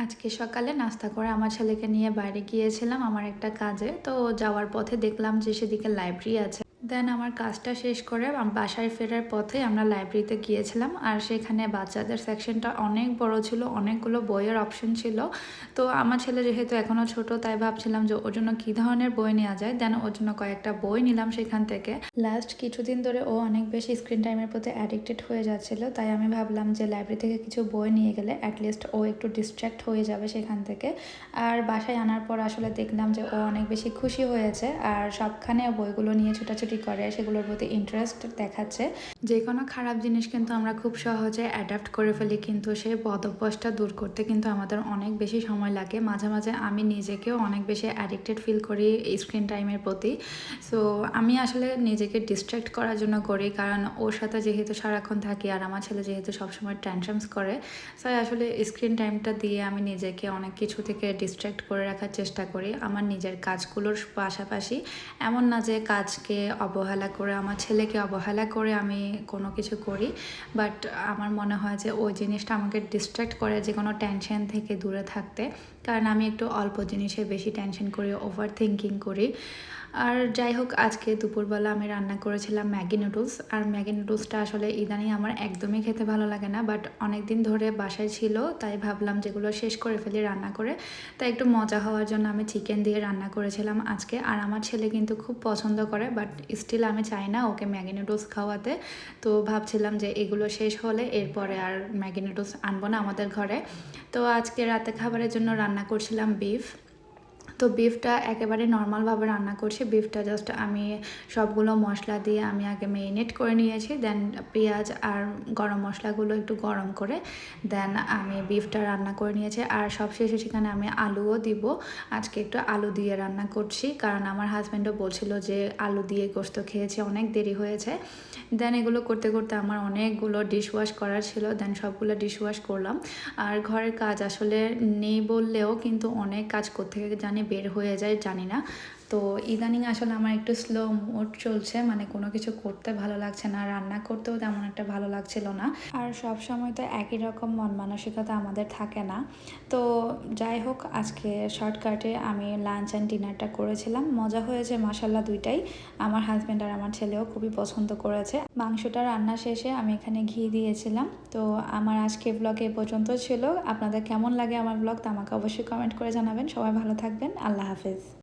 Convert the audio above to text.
আজকে সকালে নাস্তা করে আমার ছেলেকে নিয়ে বাইরে গিয়েছিলাম আমার একটা কাজে। তো যাওয়ার পথে দেখলাম যে সেদিকে লাইব্রেরি আছে। দেন আমার কাজটা শেষ করে বাসায় ফেরার পথে আমরা লাইব্রেরিতে গিয়েছিলাম। আর সেখানে বাচ্চাদের সেকশনটা অনেক বড় ছিল, অনেকগুলো বইয়ের অপশন ছিল। তো আমার ছেলে যেহেতু এখনও ছোট, তাই ভাবছিলাম যে ওর জন্য কী ধরনের বই নেওয়া যায়। দেন ওর জন্য কয়েকটা বই নিলাম সেখান থেকে। লাস্ট কিছুদিন ধরে ও অনেক বেশি স্ক্রিন টাইমের প্রতি অ্যাডিক্টেড হয়ে যাচ্ছিল, তাই আমি ভাবলাম যে লাইব্রেরি থেকে কিছু বই নিয়ে গেলে অ্যাটলিস্ট ও একটু ডিস্ট্র্যাক্ট হয়ে যাবে সেখান থেকে। আর বাসায় আনার পর আসলে দেখলাম যে ও অনেক বেশি খুশি হয়েছে আর সবখানে বইগুলো নিয়ে ছোটাছুটি করে, সেগুলোর প্রতি ইন্টারেস্ট দেখাচ্ছে। যে কোনো খারাপ জিনিস কিন্তু আমরা খুব সহজে অ্যাডাপ্ট করে ফেলি, কিন্তু সেই বদভ্যাসটা দূর করতে কিন্তু আমাদের অনেক বেশি সময় লাগে। মাঝে মাঝে আমি নিজেকেও অনেক বেশি অ্যাডিক্টেড ফিল করি স্ক্রিন টাইমের প্রতি। সো আমি আসলে নিজেকে ডিস্ট্র্যাক্ট করার জন্য করি, কারণ ওর সাথে যেহেতু সারাক্ষণ থাকি আর আমার ছেলে যেহেতু সবসময় ট্যান্ট্রামস করে, তাই আসলে স্ক্রিন টাইমটা দিয়ে আমি নিজেকে অনেক কিছু থেকে ডিস্ট্র্যাক্ট করে রাখার চেষ্টা করি আমার নিজের কাজগুলোর পাশাপাশি। এমন না যে কাজকে অবহেলা করে, আমার ছেলেকে অবহেলা করে আমি কোনো কিছু করি, বাট আমার মনে হয় যে ওই জিনিসটা আমাকে ডিস্ট্র্যাক্ট করে যে কোনো টেনশন থেকে দূরে থাকতে। কারণ আমি একটু অল্প জিনিসে বেশি টেনশন করি, ওভার থিঙ্কিং করি। আর যাই হোক, আজকে দুপুরবেলা আমি রান্না করেছিলাম ম্যাগি নুডলস। আর ম্যাগি নুডলসটা আসলে ইদানিং আমার একদমই খেতে ভালো লাগে না, বাট অনেক দিন ধরে বাসায় ছিল, তাই ভাবলাম যেগুলো শেষ করে ফেলি রান্না করে। তাই একটু মজা হওয়ার জন্য আমি চিকেন দিয়ে রান্না করেছিলাম আজকে। আর আমার ছেলে কিন্তু খুব পছন্দ করে, বাট স্টিল আমি চাই না ওকে ম্যাগি নুডলস খাওয়াতে। তো ভাবছিলাম যে এগুলো শেষ হলে এরপরে আর ম্যাগি নুডলস আনবো না আমাদের ঘরে। তো আজকে রাতে খাবারের জন্য রান্না করছিলাম বিফ। তো বিফটা একেবারে নর্মালভাবে রান্না করছি। বিফটা জাস্ট আমি সবগুলো মশলা দিয়ে আমি আগে মেরিনেট করে নিয়েছি। দেন পেঁয়াজ আর গরম মশলাগুলো একটু গরম করে দেন আমি বিফটা রান্না করে নিয়েছি। আর সবশেষে সেখানে আমি আলুও দিব। আজকে একটু আলু দিয়ে রান্না করছি, কারণ আমার হাজব্যান্ডও বলছিল যে আলু দিয়ে গোশত খেয়েছে, অনেক দেরি হয়েছে। দেন এগুলো করতে করতে আমার অনেকগুলো ডিশ ওয়াশ করার ছিল, দেন সবগুলো ডিশ ওয়াশ করলাম। আর ঘরের কাজ আসলে নেই বললেও কিন্তু অনেক কাজ করতে জানি বের হয়ে যায়, জানি না। তো ইদানিং আসলে আমার একটু স্লো মুড চলছে, মানে কোনো কিছু করতে ভালো লাগছে না, রান্না করতেও তেমন একটা ভালো লাগছিল না। আর সব সময় তো একই রকম মন মানসিকতা আমাদের থাকে না। তো যাই হোক, আজকে শর্টকাটে আমি লাঞ্চ অ্যান্ড ডিনারটা করেছিলাম, মজা হয়েছে মাশাল্লাহ দুইটাই। আমার হাজব্যান্ড আর আমার ছেলেও খুবই পছন্দ করেছে। মাংসটা রান্না শেষে আমি এখানে ঘি দিয়েছিলাম। তো আমার আজকে ব্লগ এ পর্যন্ত ছিল। আপনাদের কেমন লাগে আমার ব্লগ তা আমাকে অবশ্যই কমেন্ট করে জানাবেন। সবাই ভালো থাকবেন। আল্লাহ হাফেজ।